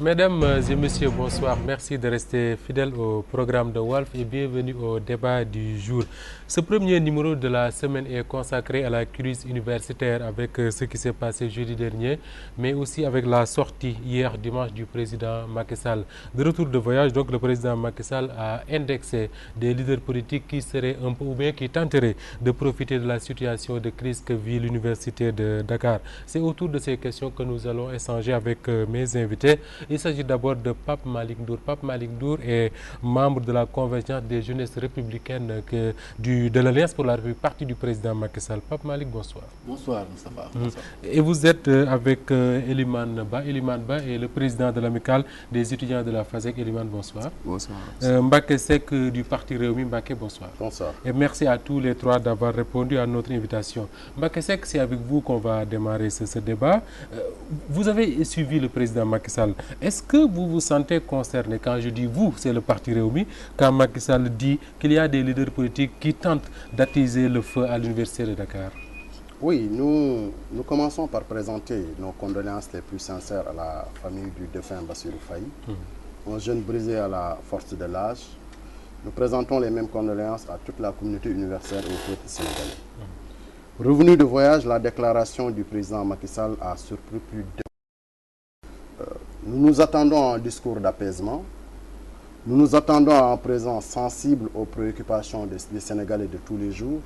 Mesdames et messieurs, bonsoir. Merci de rester fidèles au programme de Walf et bienvenue au débat du jour. Ce premier numéro de la semaine est consacré à la crise universitaire avec ce qui s'est passé jeudi dernier, mais aussi avec la sortie hier dimanche du président Macky Sall. De retour de voyage, donc le président Macky Sall a indexé des leaders politiques qui seraient un peu ou bien qui tenteraient de profiter de la situation de crise que vit l'université de Dakar. C'est autour de ces questions que nous allons échanger avec mes invités. Il s'agit d'abord de Pape Malick Ndour. Pape Malick Ndour est membre de la convergence des jeunesses républicaines de l'Alliance pour la République, parti du président Macky Sall. Pape Malick, bonsoir. Bonsoir Moustapha. Bonsoir. Et vous êtes avec Elimane Ba. Elimane Ba est le président de l'amicale des étudiants de la FASEG. Elimane, bonsoir. Bonsoir. Mbacké Seck du parti Rewmi. Mbacké, bonsoir. Bonsoir. Et merci à tous les trois d'avoir répondu à notre invitation. Mbacké Seck, c'est avec vous qu'on va démarrer ce débat. Vous avez suivi le président Macky Sall. Est-ce que vous vous sentez concerné? Quand je dis vous, c'est le parti Rewmi, quand Macky Sall dit qu'il y a des leaders politiques qui tentent d'attiser le feu à l'université de Dakar. Oui, nous commençons par présenter nos condoléances les plus sincères à la famille du défunt Bassirou Faye, un jeune brisé à la force de l'âge. Nous présentons les mêmes condoléances à toute la communauté universitaire et au peuple sénégalais. Revenu de voyage, la déclaration du président Macky Sall a surpris plus de... Nous nous attendons à un discours d'apaisement. Nous nous attendons à un président sensible aux préoccupations des Sénégalais de tous les jours.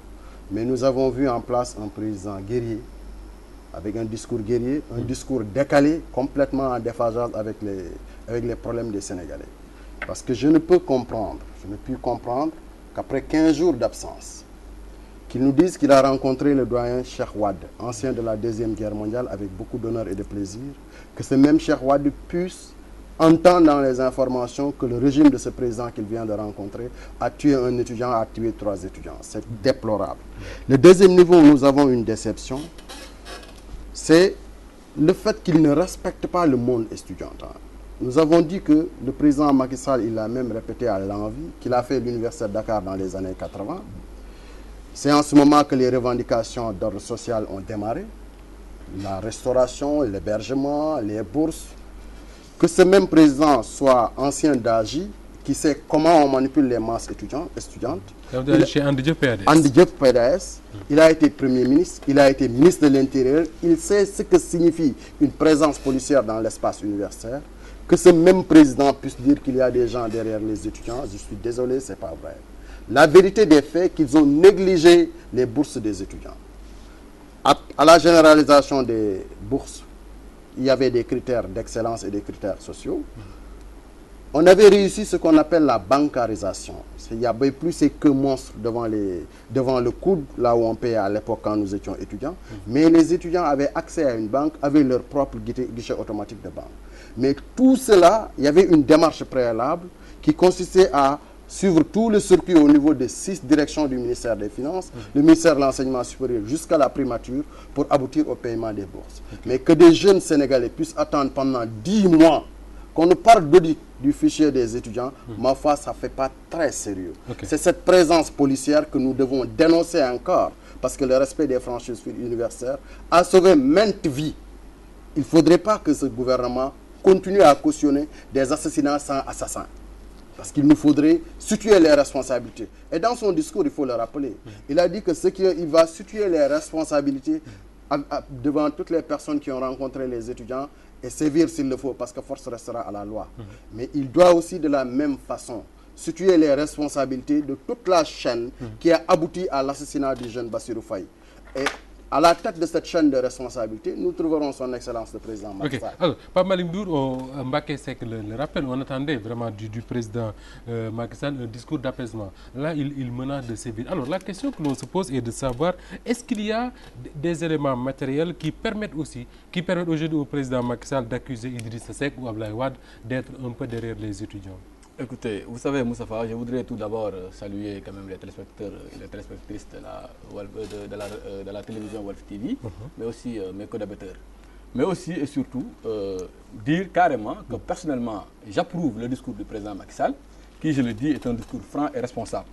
Mais nous avons vu en place un président guerrier, avec un discours guerrier, un discours décalé, complètement en déphasage avec les problèmes des Sénégalais. Parce que je ne puis comprendre qu'après 15 jours d'absence, qu'il nous dise qu'il a rencontré le doyen Cheikh Wade, ancien de la Deuxième Guerre mondiale, avec beaucoup d'honneur et de plaisir, que ce même Cheikh Wade puisse entendre dans les informations que le régime de ce président qu'il vient de rencontrer a tué un étudiant, a tué 3 étudiants. C'est déplorable. Le deuxième niveau où nous avons une déception, c'est le fait qu'il ne respecte pas le monde étudiantin. Nous avons dit que le président Macky Sall, il a même répété à l'envi qu'il a fait l'université de Dakar dans les années 80. C'est en ce moment que les revendications d'ordre social ont démarré. La restauration, l'hébergement, les bourses. Que ce même président soit ancien d'AGI, qui sait comment on manipule les masses étudiantes. Chez Andi Diop PDS. Andi Diop PDS. Il a été Premier ministre, il a été ministre de l'Intérieur. Il sait ce que signifie une présence policière dans l'espace universitaire. Que ce même président puisse dire qu'il y a des gens derrière les étudiants, je suis désolé, ce n'est pas vrai. La vérité des faits, qu'ils ont négligé les bourses des étudiants. À la généralisation des bourses, il y avait des critères d'excellence et des critères sociaux. On avait réussi ce qu'on appelle la bancarisation. Il n'y avait plus ces queues monstres devant le coude, là où on payait à l'époque quand nous étions étudiants. Mais les étudiants avaient accès à une banque, avaient leur propre guichet automatique de banque. Mais tout cela, il y avait une démarche préalable qui consistait à suivre tout le circuit au niveau des 6 directions du ministère des Finances, le ministère de l'Enseignement supérieur jusqu'à la primature pour aboutir au paiement des bourses. Mais que des jeunes Sénégalais puissent attendre pendant 10 mois qu'on nous parle d'audit du fichier des étudiants, ma foi, ça ne fait pas très sérieux. C'est cette présence policière que nous devons dénoncer encore, parce que le respect des franchises universitaires a sauvé maintes vies. Il ne faudrait pas que ce gouvernement continue à cautionner des assassinats sans assassins. Parce qu'il nous faudrait situer les responsabilités. Et dans son discours, il faut le rappeler, il a dit que il va situer les responsabilités devant toutes les personnes qui ont rencontré les étudiants et sévir s'il le faut, parce que force restera à la loi. Mais il doit aussi de la même façon situer les responsabilités de toute la chaîne qui a abouti à l'assassinat du jeune Bassirou Faye. Et à la tête de cette chaîne de responsabilité, nous trouverons son excellence le président Macky Sall. Alors, Pape Malick Ndour, Mbacké Seck le rappel, on attendait vraiment du président Macky Sall un discours d'apaisement. Là, il menace de sévir. Alors, la question que l'on se pose est de savoir, est-ce qu'il y a des éléments matériels qui permettent aujourd'hui au président Macky Sall d'accuser Idrissa Seck ou Abdoulaye Wade d'être un peu derrière les étudiants? Écoutez, vous savez, Moustapha, je voudrais tout d'abord saluer quand même les téléspectateurs et les téléspectatrices de la télévision Walf TV, mais aussi mes co-débatteurs. Mais aussi et surtout dire carrément que personnellement, j'approuve le discours du président Macky Sall, qui, je le dis, est un discours franc et responsable.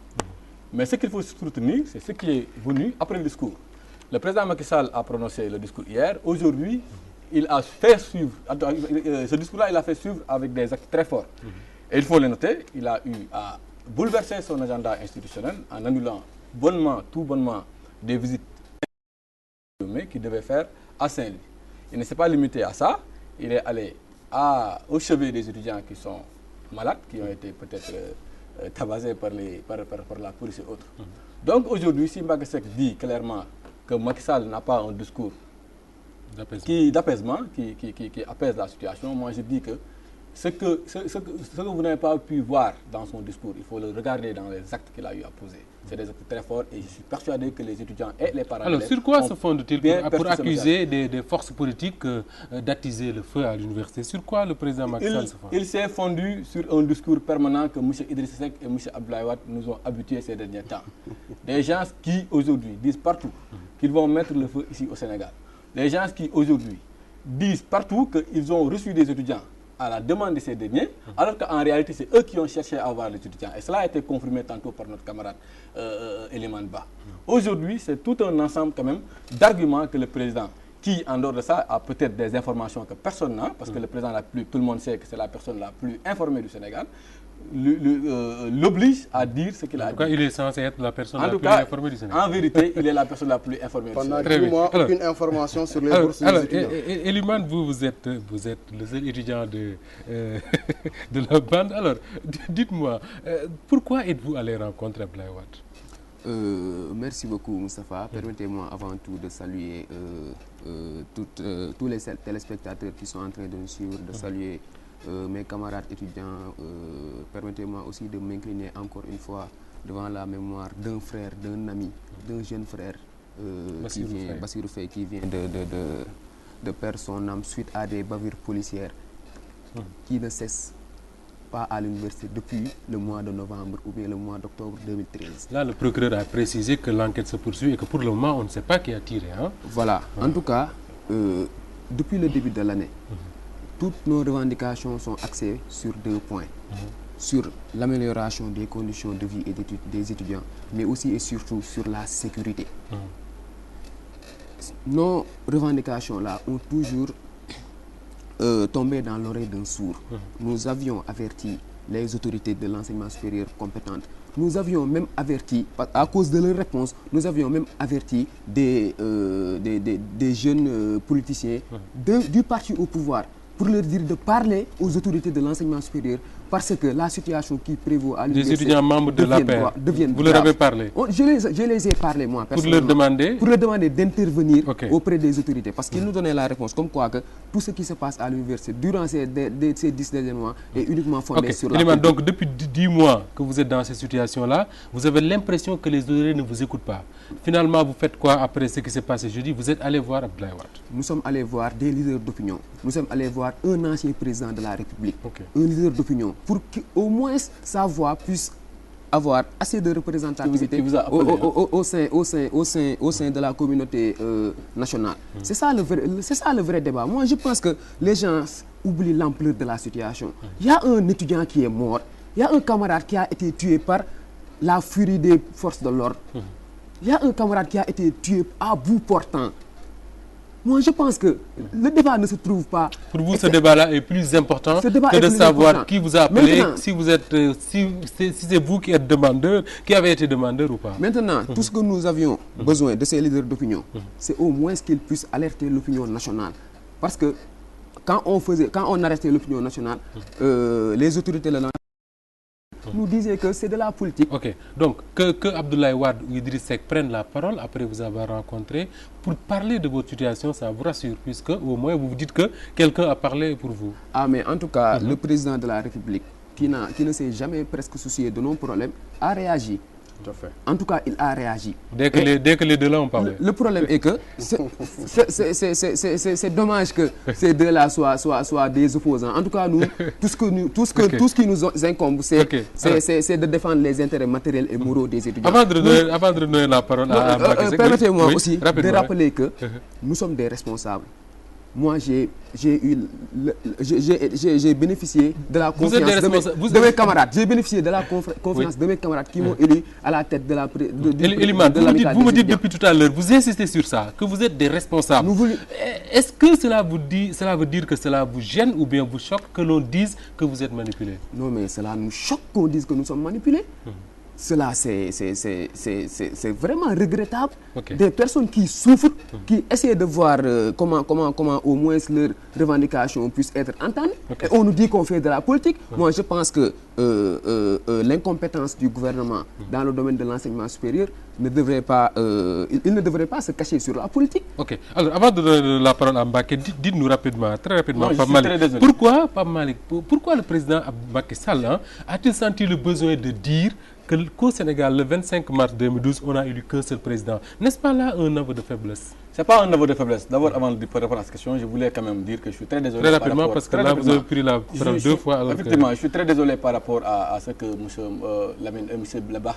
Mais ce qu'il faut soutenir, c'est ce qui est venu après le discours. Le président Macky Sall a prononcé le discours hier. Aujourd'hui, il a fait suivre, ce discours-là, il a fait suivre avec des actes très forts. Et il faut le noter, il a eu à bouleverser son agenda institutionnel en annulant tout bonnement, des visites qu'il devait faire à Saint-Louis. Il ne s'est pas limité à ça, il est allé au chevet des étudiants qui sont malades, qui ont été peut-être tabassés par la police et autres. Donc aujourd'hui, si Mbacké Seck dit clairement que Macky Sall n'a pas un discours d'apaisement qui apaise la situation, moi je dis que ce que vous n'avez pas pu voir dans son discours, il faut le regarder dans les actes qu'il a eu à poser. C'est des actes très forts et je suis persuadé que les étudiants et les parents... Alors, sur quoi se fonde-t-il pour accuser des forces politiques d'attiser le feu à l'université? Sur quoi le président Macky Sall se fonde? Il s'est fondu sur un discours permanent que M. Idriss Seck et M. Abdoulaye Wade nous ont habitués ces derniers temps. Des gens qui, aujourd'hui, disent partout qu'ils vont mettre le feu ici au Sénégal. Des gens qui, aujourd'hui, disent partout qu'ils ont reçu des étudiants à la demande de ces derniers, alors qu'en réalité, c'est eux qui ont cherché à avoir les étudiants. Et cela a été confirmé tantôt par notre camarade Eliman Ba. Aujourd'hui, c'est tout un ensemble quand même d'arguments que le président, qui en dehors de ça a peut-être des informations que personne n'a, parce que le président tout le monde sait que c'est la personne la plus informée du Sénégal, l'oblige à dire ce qu'il a dit. En tout cas, il est censé être la personne la plus informée du Sénégal. En vérité, il est la personne la plus informée du Sénégal. Pendant 10 mois, aucune information sur les bourses des étudiants. Eliman, vous êtes le seul étudiant de la bande. Alors, dites-moi, pourquoi êtes-vous allé rencontrer Abdoulaye Wade? Merci beaucoup, Moustapha. Permettez-moi avant tout de saluer tous les téléspectateurs qui sont en train de nous suivre, de saluer mes camarades étudiants. Permettez-moi aussi de m'incliner encore une fois devant la mémoire d'un frère, d'un ami, d'un jeune frère, Bassirou Faye, qui vient de perdre son âme suite à des bavures policières qui ne cessent pas à l'université depuis le mois de novembre ou bien le mois d'octobre 2013. Là, le procureur a précisé que l'enquête se poursuit et que pour le moment, on ne sait pas qui a tiré. Hein? Voilà. En tout cas, depuis le début de l'année, toutes nos revendications sont axées sur 2 points. Sur l'amélioration des conditions de vie et d'études des étudiants, mais aussi et surtout sur la sécurité. Nos revendications-là ont toujours tombé dans l'oreille d'un sourd. Nous avions averti les autorités de l'enseignement supérieur compétentes. Nous avions même averti, à cause de leur réponse, nous avions même averti des jeunes politiciens du parti au pouvoir pour leur dire de parler aux autorités de l'enseignement supérieur parce que la situation qui prévaut à l'université... Des étudiants membres de l'APR, vous leur avez parlé? Je les ai parlé, moi, personnellement. Pour leur demander d'intervenir auprès des autorités. Parce qu'ils nous donnaient la réponse, comme quoi que tout ce qui se passe à l'université durant ces 10 derniers mois est uniquement fondé sur la politique. Donc, depuis 10 mois que vous êtes dans cette situation-là, vous avez l'impression que les autorités ne vous écoutent pas. Finalement, vous faites quoi après ce qui s'est passé jeudi? Vous êtes allé voir Abdoulaye Wade? Nous sommes allés voir des leaders d'opinion. Nous sommes allés voir un ancien président de la République, un leader d'opinion, pour qu'au moins sa voix puisse avoir assez de représentativité au sein de la communauté nationale. C'est ça le vrai débat. Moi, je pense que les gens oublient l'ampleur de la situation. Il y a un étudiant qui est mort, il y a un camarade qui a été tué par la furie des forces de l'ordre. Il y a un camarade qui a été tué à bout portant. Moi, je pense que le débat ne se trouve pas... Pour vous, ce débat-là est plus important que de savoir qui vous a appelé, maintenant, si c'est vous qui êtes demandeur, qui avez été demandeur ou pas. Maintenant, tout ce que nous avions besoin de ces leaders d'opinion, c'est au moins qu'ils puissent alerter l'opinion nationale. Parce que quand on arrêtait l'opinion nationale, les autorités nous disaient que c'est de la politique. Ok, donc que Abdoulaye Wade ou Idriss Seck prennent la parole après vous avoir rencontré pour parler de votre situation, ça vous rassure, puisque au moins vous vous dites que quelqu'un a parlé pour vous. Ah, mais en tout cas, le président de la République, qui ne s'est jamais presque soucié de nos problèmes, a réagi. Tout à fait. En tout cas, il a réagi. Dès que les deux-là ont parlé. Le problème est que c'est dommage que ces deux-là soient des opposants. En tout cas, nous, tout ce qui nous incombe, c'est de défendre les intérêts matériels et moraux des étudiants. Avant de donner la parole à Mbacké Seck, permettez-moi aussi de rappeler que nous sommes des responsables. moi j'ai bénéficié de la confiance de mes camarades. J'ai bénéficié de la confiance de mes camarades qui m'ont élu à la tête de la vous me dites depuis tout à l'heure, vous insistez sur ça, que vous êtes des responsables. Est-ce que cela veut dire que cela vous gêne ou bien vous choque que l'on dise que vous êtes manipulé? Non, mais cela nous choque qu'on dise que nous sommes manipulés. Cela, c'est vraiment regrettable. Des personnes qui souffrent, qui essaient de voir comment au moins leurs revendications puissent être entendues. Et on nous dit qu'on fait de la politique. Moi, je pense que l'incompétence du gouvernement dans le domaine de l'enseignement supérieur ne devrait pas, il ne devrait pas se cacher sur la politique. Ok. Alors, avant de donner la parole à Mbacké, dites-nous rapidement, très rapidement, Pape Malick, pourquoi le président Macky Sall a-t-il senti le besoin de dire qu'au Sénégal, le 25 mars 2012, on a élu qu'un seul président? N'est-ce pas là un aveu de faiblesse? C'est pas un aveu de faiblesse. D'abord, avant de répondre à cette question, je voulais quand même dire que je suis très désolé. Très rapidement, parce que là, vous avez pris la parole 2 fois. Effectivement, je suis très désolé par rapport à ce que M. Blabah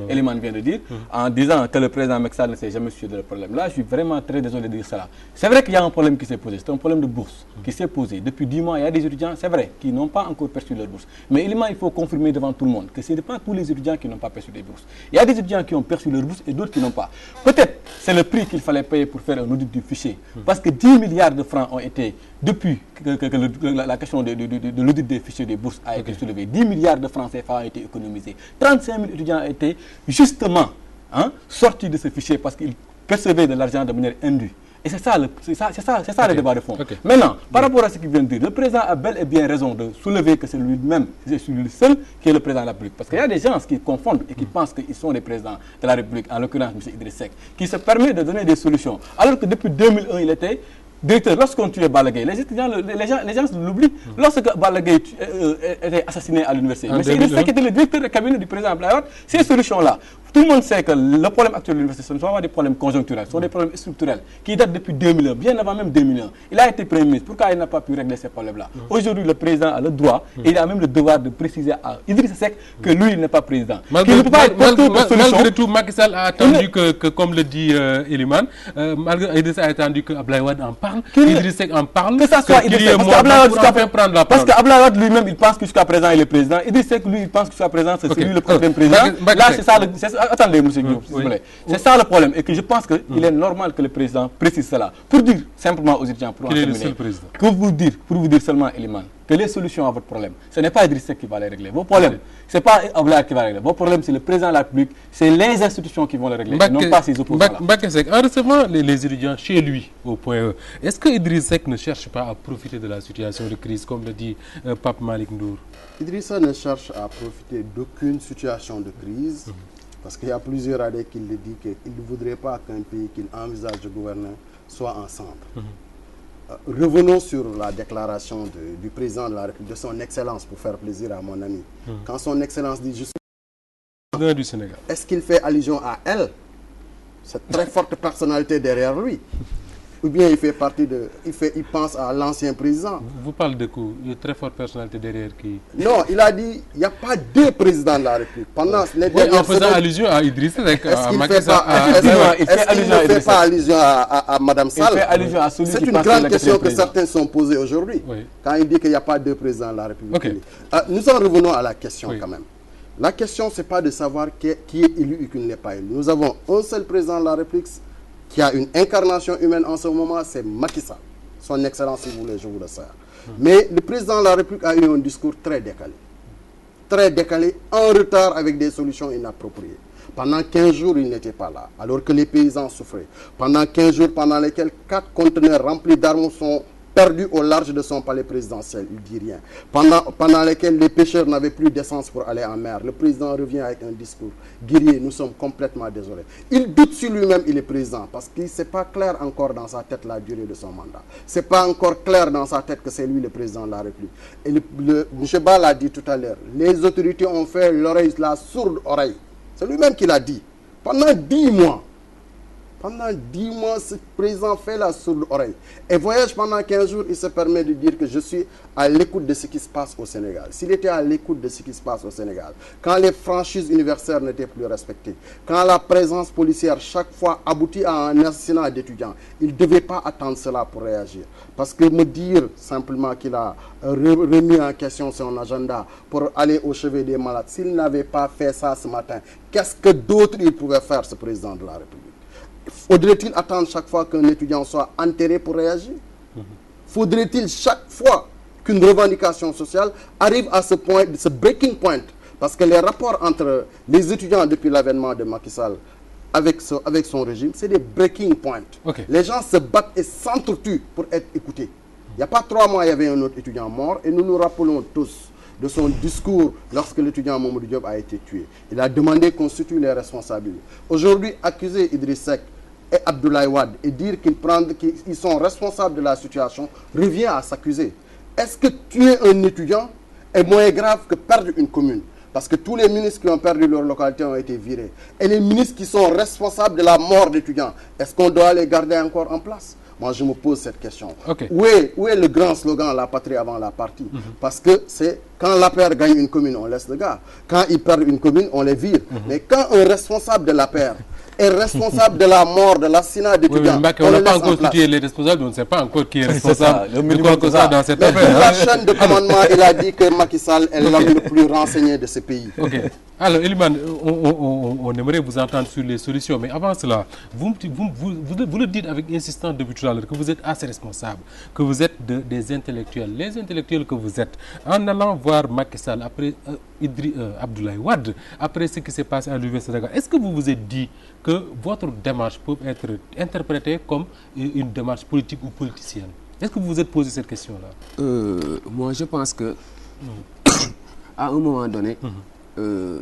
Elimane vient de dire, en disant que le président Macky Sall ne s'est jamais soucié de le problème. Là, je suis vraiment très désolé de dire cela. C'est vrai qu'il y a un problème qui s'est posé. C'est un problème de bourse qui s'est posé. Depuis 10 mois, il y a des étudiants, c'est vrai, qui n'ont pas encore perçu leur bourse. Mais Elimane, il faut confirmer devant tout le monde que ce n'est pas tous les étudiants qui n'ont pas perçu des bourses. Il y a des étudiants qui ont perçu leur bourse et d'autres qui n'ont pas. Peut-être c'est le prix qu'il fallait payer pour faire un audit du fichier. Parce que 10 milliards de francs ont été, depuis que la question de l'audit des fichiers des bourses a été soulevée, 10 milliards de francs CFA ont été économisés. 35 000 étudiants ont été justement sortis de ce fichier parce qu'ils percevaient de l'argent de manière indue. Et c'est ça le débat de fond. Maintenant, par rapport à ce qu'il vient de dire, le président a bel et bien raison de soulever que c'est lui-même, c'est lui seul qui est le président de la République. Parce qu'il y a des gens qui confondent et qui pensent qu'ils sont les présidents de la République, en l'occurrence M. Idriss Seck, qui se permet de donner des solutions. Alors que depuis 2001, il était directeur. Lorsqu'on tuait Balla Gaye, les gens l'oublient. Lorsque Balla Gaye était assassiné à l'université, mais c'est Idriss Seck qui était le directeur de cabinet du président Abdoulaye Wade. Ces solutions-là, tout le monde sait que le problème actuel de l'université, ce ne sont pas des problèmes conjoncturels, ce sont des problèmes structurels qui datent depuis 2001, bien avant même 2001. Il a été Premier ministre. Pourquoi il n'a pas pu régler ces problèmes-là? Aujourd'hui, le président a le droit et il a même le devoir de préciser à Idriss Seck que lui, il n'est pas président. Malgré tout, Macky Sall a attendu que comme le dit Elimane, Idriss a attendu que Abdoulaye Wade en parle, Idriss Seck en parle, que ça soit Idriss Seck, parce que Abdoulaye Wade lui-même, il pense que jusqu'à présent, il est président. Idriss Seck, lui, il pense que jusqu'à présent, c'est lui le prochain président. Là, c'est ça. Attendez, monsieur Diop, s'il vous plaît. C'est ça le problème. Et que je pense qu'il est normal que le président précise cela. Pour dire simplement aux étudiants, pour vous dire seulement, Elimane, que les solutions à votre problème, ce n'est pas Idriss Seck qui va les régler. Vos problèmes, ce n'est pas Abdoulaye qui va les régler. Vos problèmes, c'est le président de la République, c'est les institutions qui vont les régler, non pas ses opposants. Mbacké Seck, en recevant les étudiants chez lui, au point E, est-ce que Idriss Seck ne cherche pas à profiter de la situation de crise, comme le dit Pape Malick Ndour? Idrissa ne cherche à profiter d'aucune situation de crise. Parce qu'il y a plusieurs années qu'il le dit qu'il ne voudrait pas qu'un pays qu'il envisage de gouverner soit ensemble. Revenons sur la déclaration du président de la République, de son Excellence, pour faire plaisir à mon ami. Quand son Excellence dit « je suis président du Sénégal », est-ce qu'il fait allusion à elle, cette très forte personnalité derrière lui? Ou bien il fait partie de... Il pense à l'ancien président. Vous parlez de quoi? Une très forte personnalité derrière qui? Non, il a dit il n'y a pas deux présidents de la République. Pendant les en faisant allusion à Idriss Seck, est-ce qu'il ne fait pas allusion à Mme Sall? C'est une grande question que certains sont posés aujourd'hui. Quand il dit qu'il n'y a pas deux présidents de la République. Nous en revenons à la question quand même. La question, ce n'est pas de savoir qui est élu et qui ne l'est pas élu. Nous avons un seul président de la République qui a une incarnation humaine en ce moment, c'est Macky Sall. Son Excellence, si vous voulez, je vous le sers. Mais le président de la République a eu un discours très décalé, en retard avec des solutions inappropriées. Pendant 15 jours, il n'était pas là, alors que les paysans souffraient. Pendant 15 jours, pendant lesquels 4 conteneurs remplis d'armes sont perdus au large de son palais présidentiel, il ne dit rien. Pendant lesquels les pêcheurs n'avaient plus d'essence pour aller en mer. Le président revient avec un discours guerrier, nous sommes complètement désolés. Il doute sur lui-même, il est président, parce qu'il n'est pas clair encore dans sa tête la durée de son mandat. Ce n'est pas encore clair dans sa tête que c'est lui le président de la République. Et M. Ba l'a dit tout à l'heure, les autorités ont fait la sourde oreille. C'est lui-même qui l'a dit. Pendant 10 mois, Pendant 10 mois, ce président fait la sourde oreille. Et voyage pendant 15 jours, il se permet de dire que je suis à l'écoute de ce qui se passe au Sénégal. S'il était à l'écoute de ce qui se passe au Sénégal, quand les franchises universitaires n'étaient plus respectées, quand la présence policière chaque fois aboutit à un assassinat d'étudiants, il ne devait pas attendre cela pour réagir. Parce que me dire simplement qu'il a remis en question son agenda pour aller au chevet des malades, s'il n'avait pas fait ça ce matin, qu'est-ce que d'autre il pouvait faire, ce président de la République? Faudrait-il attendre chaque fois qu'un étudiant soit enterré pour réagir? Faudrait-il chaque fois qu'une revendication sociale arrive à ce point, ce breaking point? Parce que les rapports entre les étudiants depuis l'avènement de Macky Sall avec son régime, c'est des breaking points. Okay. Les gens se battent et s'entretuent pour être écoutés. Il n'y a pas 3 mois, il y avait un autre étudiant mort et nous nous rappelons tous de son discours lorsque l'étudiant Mamadou Diop a été tué. Il a demandé qu'on situe les responsabilités. Aujourd'hui, accuser Idriss Seck et Abdoulaye Wade et dire qu'ils sont responsables de la situation revient à s'accuser. Est-ce que tuer un étudiant est moins grave que perdre une commune? Parce que tous les ministres qui ont perdu leur localité ont été virés. Et les ministres qui sont responsables de la mort d'étudiants, est-ce qu'on doit les garder encore en place? Moi, je me pose cette question. Okay. Où est le grand slogan, la patrie avant la partie? Parce que c'est quand l'APR gagne une commune, on laisse le gars. Quand ils perdent une commune, on les vire. Mais quand un responsable de l'APR est responsable de la mort, de l'assassinat d'étudiants. Oui, on n'a pas encore situé les responsables, on ne sait pas encore qui est responsable de quoi que ça dans cette affaire. La chaîne de commandement, il a dit que Macky Sall est l'homme le plus renseigné de ce pays. Ok. Alors, Eliman, on aimerait vous entendre sur les solutions, mais avant cela, vous le dites avec insistance depuis tout à l'heure, que vous êtes assez responsable, que vous êtes des intellectuels. Les intellectuels que vous êtes, en allant voir Macky Sall après Abdoulaye Wade, après ce qui s'est passé à l'Université de Dakar, est-ce que vous vous êtes dit que votre démarche peut être interprétée comme une démarche politique ou politicienne? Est-ce que vous vous êtes posé cette question-là? Moi, je pense que à un moment donné,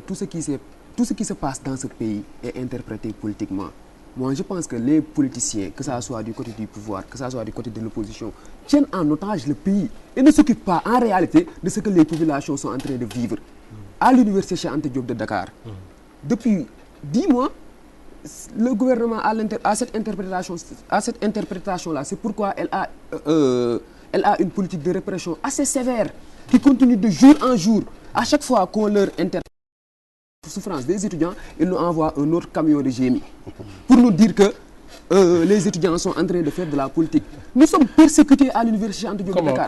tout ce qui se passe dans ce pays est interprété politiquement. Moi, je pense que les politiciens, que ça soit du côté du pouvoir, que ça soit du côté de l'opposition, tiennent en otage le pays et ne s'occupent pas en réalité de ce que les populations sont en train de vivre. À l'université Cheikh Anta Diop de Dakar, depuis 10 mois, le gouvernement a cette interprétation-là. C'est pourquoi elle a une politique de répression assez sévère qui continue de jour en jour. À chaque fois qu'on leur interpelle la souffrance des étudiants, ils nous envoient un autre camion de génie pour nous dire que les étudiants sont en train de faire de la politique. Nous sommes persécutés à l'université Cheikh Anta Diop de Dakar.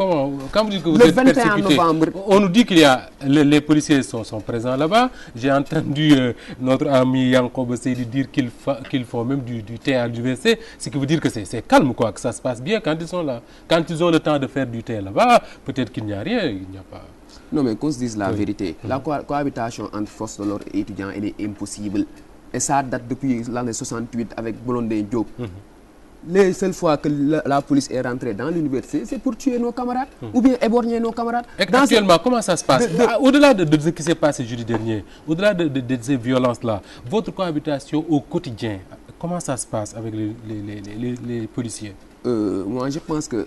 Quand vous dites que vous le êtes 21 persécutés, novembre. On nous dit qu'il y a les policiers sont présents là-bas. J'ai entendu notre ami Yankoba Seydi dire qu'ils font même du thé à l'université, ce qui veut dire que c'est calme, quoi, que ça se passe bien quand ils sont là. Quand ils ont le temps de faire du thé là-bas, peut-être qu'il n'y a rien, il n'y a pas... Non, mais qu'on se dise la vérité. La cohabitation entre forces de l'ordre et étudiants, elle est impossible. Et ça date depuis l'année 68 avec Blondin Diop. Les seules fois que la police est rentrée dans l'université, c'est pour tuer nos camarades ou bien éborgner nos camarades. Et actuellement, comment ça se passe? Au-delà de ce qui s'est passé jeudi dernier, au-delà de ces violences-là, votre cohabitation au quotidien, comment ça se passe avec les policiers? Moi, je pense que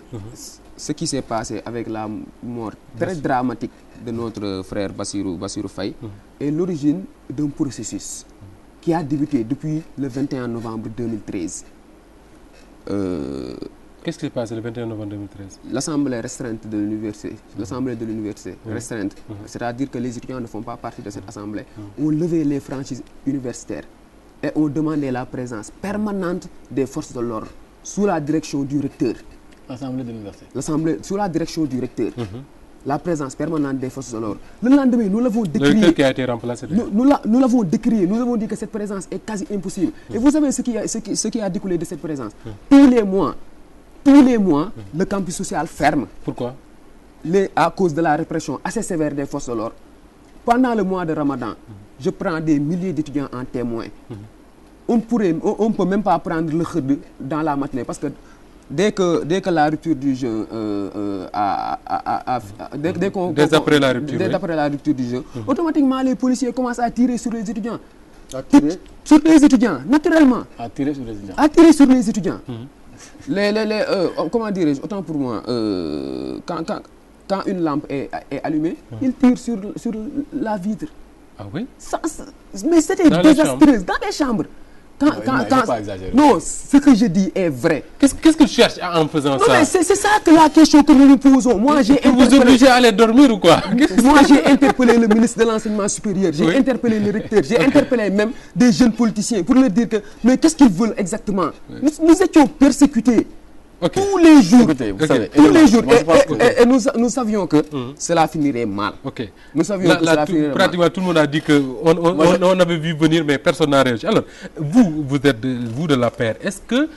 ce qui s'est passé avec la mort très dramatique de notre frère Bassirou Faye est l'origine d'un processus qui a débuté depuis le 21 novembre 2013. Qu'est-ce qui s'est passé le 21 novembre 2013? L'assemblée restreinte de l'université, restreinte, c'est-à-dire que les étudiants ne font pas partie de cette assemblée, ont levé les franchises universitaires et ont demandé la présence permanente des forces de l'ordre sous la direction du recteur. L'assemblée de l'université. Sous la direction du recteur. La présence permanente des forces de l'ordre. Le lendemain, nous l'avons décrié. Le recteur qui a été remplacé. Nous l'avons décrié. Nous avons dit que cette présence est quasi impossible. Et vous savez ce qui a découlé de cette présence? Tous les mois, le campus social ferme. Pourquoi? À cause de la répression assez sévère des forces de l'ordre. Pendant le mois de Ramadan, je prends des milliers d'étudiants en témoin. On ne peut même pas prendre le khud dans la matinée parce que dès que la rupture du jeûne dès après la rupture du jeûne, automatiquement les policiers commencent à tirer sur les étudiants. Sur les étudiants, naturellement. À tirer sur les étudiants. À tirer sur les étudiants. Comment dirais-je, autant pour moi, quand une lampe est allumée, ils tirent sur la vitre. Ah oui? Mais c'était désastreux dans les chambres. Non, ce que je dis est vrai. Qu'est-ce que tu cherches en faisant ça? Mais c'est ça que la question que nous nous posons. Moi, vous obligez à aller dormir ou quoi? Moi, j'ai interpellé le ministre de l'Enseignement supérieur, j'ai interpellé le recteur, j'ai interpellé même des jeunes politiciens pour leur dire que, mais qu'est-ce qu'ils veulent exactement? Nous étions persécutés. Tous les jours, tous les jours, et nous savions que cela finirait mal. Nous savions que cela finirait pratiquement mal. Tout le monde a dit qu'on avait vu venir, mais personne n'a réagi. Alors, vous êtes de la paire. Est-ce que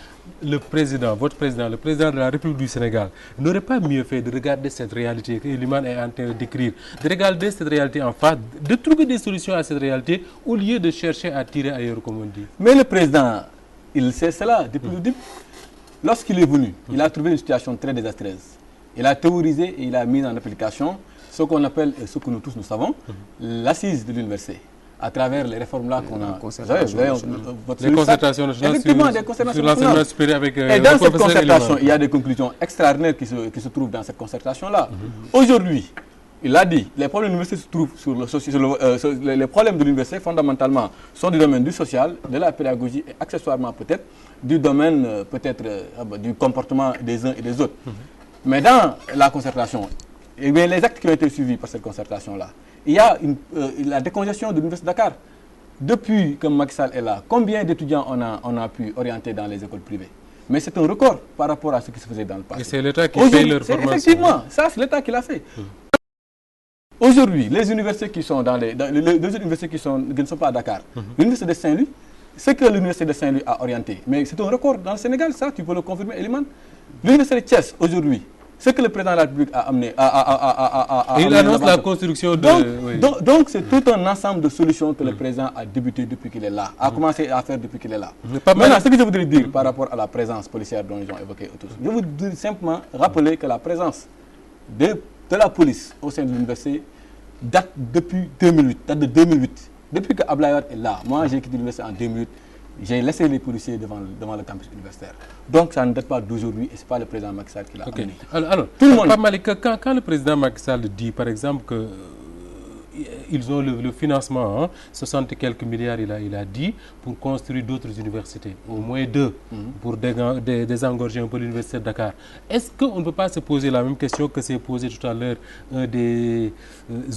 le président, votre président, le président de la République du Sénégal, n'aurait pas mieux fait de regarder cette réalité que Elimane est en train de décrire, de regarder cette réalité en face, de trouver des solutions à cette réalité, au lieu de chercher à tirer ailleurs, comme on dit? Mais le président, il sait cela depuis le début. Lorsqu'il est venu, il a trouvé une situation très désastreuse. Il a théorisé et il a mis en application ce qu'on appelle, ce que nous tous nous savons, l'assise de l'université. À travers les réformes-là qu'on a... Les concertations nationales sur l'enseignement supérieur avec... Et dans cette concertation, il y a des conclusions extraordinaires qui se trouvent dans cette concertation-là. Aujourd'hui, il a dit, les problèmes de l'université se trouvent les problèmes de l'université fondamentalement sont du domaine du social, de la pédagogie et accessoirement peut-être du domaine du comportement des uns et des autres. Mais dans la concertation, eh bien, les actes qui ont été suivis par cette concertation-là, il y a la décongestion de l'université de Dakar. Depuis que Macky Sall est là, combien d'étudiants on a pu orienter dans les écoles privées? Mais c'est un record par rapport à ce qui se faisait dans le passé. Et c'est l'État qui paye leur formation. Effectivement, ça c'est l'État qui l'a fait. Aujourd'hui, les universités qui sont les universités qui ne sont pas à Dakar, l'université de Saint-Louis, ce que l'université de Saint-Louis a orienté, mais c'est un record dans le Sénégal, ça, tu peux le confirmer, Elimane. L'université de Thiès, aujourd'hui, ce que le président de la République a amené il annonce la construction de... Donc, c'est tout un ensemble de solutions que le président a débuté depuis qu'il est là, a commencé à faire depuis qu'il est là. Maintenant, ce que je voudrais dire par rapport à la présence policière dont ils ont évoqué tous, je voudrais simplement rappeler que la présence de la police au sein de l'université date depuis 2008, date de 2008. Depuis que Abdoulaye Wade est là, moi j'ai quitté l'université en 2008, j'ai laissé les policiers devant le campus universitaire. Donc ça ne date pas d'aujourd'hui et ce n'est pas le président Macky Sall qui l'a amené. Alors, tout le monde... quand le président Macky Sall dit par exemple que ils ont le financement, 60 et quelques milliards, il a dit, pour construire d'autres universités, au moins 2, pour désengorger un peu l'université de Dakar. Est-ce qu'on ne peut pas se poser la même question que s'est posé tout à l'heure un des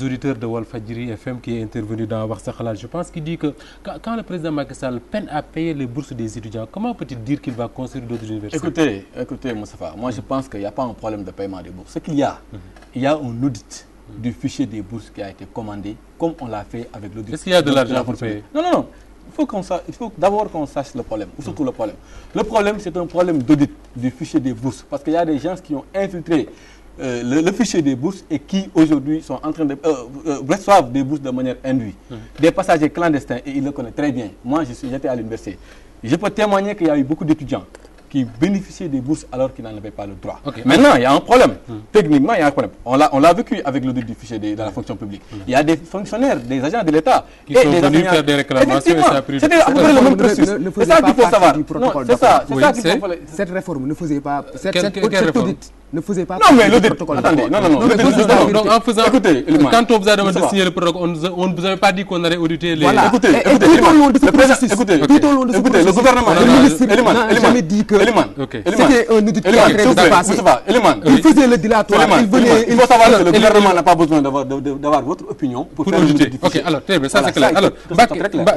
auditeurs de Walfadjri FM qui est intervenu dans Wax Sa Khalat? Je pense qu'il dit que quand le président Macky Sall peine à payer les bourses des étudiants, comment peut-il dire qu'il va construire d'autres universités? Écoutez Moustapha, moi je pense qu'il n'y a pas un problème de paiement des bourses. Ce qu'il y a, il y a un audit du fichier des bourses qui a été commandé, comme on l'a fait avec l'audit. Est-ce qu'il y a de l'argent pour payer? Non. Il faut d'abord qu'on sache le problème, ou surtout le problème. Le problème, c'est un problème d'audit du fichier des bourses, parce qu'il y a des gens qui ont infiltré le fichier des bourses et qui aujourd'hui sont en train de reçoivent des bourses de manière induite. Des passagers clandestins, et ils le connaissent très bien. Moi, j'étais à l'université. Je peux témoigner qu'il y a eu beaucoup d'étudiants qui bénéficiaient des bourses alors qu'ils n'en avaient pas le droit. Maintenant, il y a un problème. Techniquement, il y a un problème. On l'a vécu avec l'audit du fichier de la fonction publique. Il y a des fonctionnaires, des agents de l'État qui sont venus faire des réclamations et ça a pris... C'était à peu près le même processus. C'est ça qu'il faut savoir. C'est ça qu'il faut... Cette réforme ne faisait pas... Cet audit ne faisait pas... Non, mais l'audit... Attendez, non. Donc, en faisant... Quand on vous a demandé de signer le protocole, on ne vous avait pas dit qu'on allait auditer les... Écoutez, le gouvernement... n'a jamais dit que c'était un audit qui est en train de se passer. Il faisait le dilatoire. Il faut savoir que le gouvernement n'a pas besoin d'avoir votre opinion pour faire auditer. Ok, alors, très bien, ça c'est clair. Alors,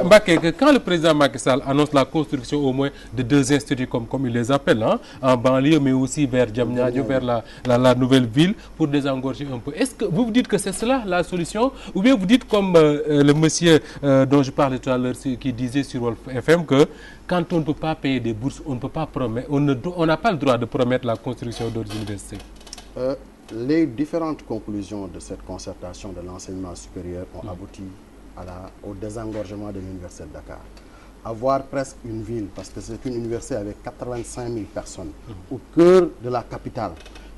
Mbacké, quand le président Macky Sall annonce la construction au moins de 2 instituts, comme il les appelle, en banlieue, mais aussi vers Diamniadio, vers la nouvelle ville, pour désengorger un peu. Est-ce que vous vous dites que c'est cela la solution, ou bien vous dites comme le monsieur dont je parlais tout à l'heure, qui disait sur Wolf FM que quand on ne peut pas payer des bourses, on ne peut pas promettre, on n'a pas le droit de promettre la construction d'autres universités? Les différentes conclusions de cette concertation de l'enseignement supérieur ont abouti au désengorgement de l'université de Dakar. Avoir presque une ville, parce que c'est une université avec 85 000 personnes, au cœur de la capitale,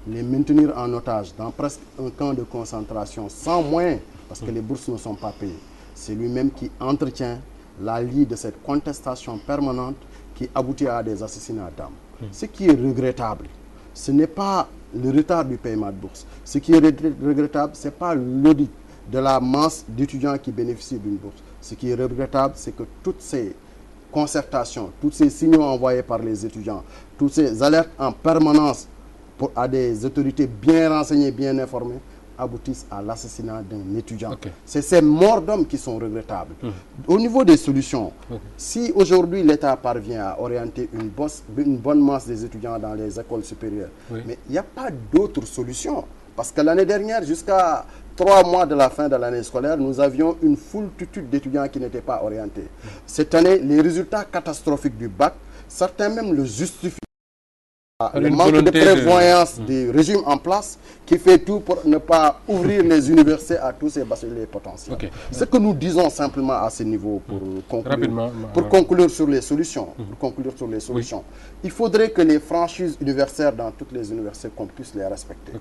les maintenir en otage dans presque un camp de concentration sans moyens, parce que les bourses ne sont pas payées. C'est lui-même qui entretient la lie de cette contestation permanente qui aboutit à des assassinats d'âmes. Ce qui est regrettable, ce n'est pas le retard du paiement de bourse. Ce qui est regrettable, ce n'est pas l'audit de la masse d'étudiants qui bénéficient d'une bourse. Ce qui est regrettable, c'est que toutes ces concertation, tous ces signaux envoyés par les étudiants, toutes ces alertes en permanence à des autorités bien renseignées, bien informées, aboutissent à l'assassinat d'un étudiant. C'est ces morts d'hommes qui sont regrettables. Au niveau des solutions, si aujourd'hui l'État parvient à orienter une bonne masse des étudiants dans les écoles supérieures, mais il n'y a pas d'autre solution. Parce que l'année dernière, jusqu'à 3 mois de la fin de l'année scolaire, nous avions une foultitude d'étudiants qui n'étaient pas orientés. Cette année, les résultats catastrophiques du bac, certains même le justifient. Le manque de prévoyance du régime en place qui fait tout pour ne pas ouvrir les universités à tous ces bacheliers potentiels. Ce que nous disons simplement à ce niveau pour conclure sur les solutions, il faudrait que les franchises universitaires dans toutes les universités, qu'on puisse les respecter.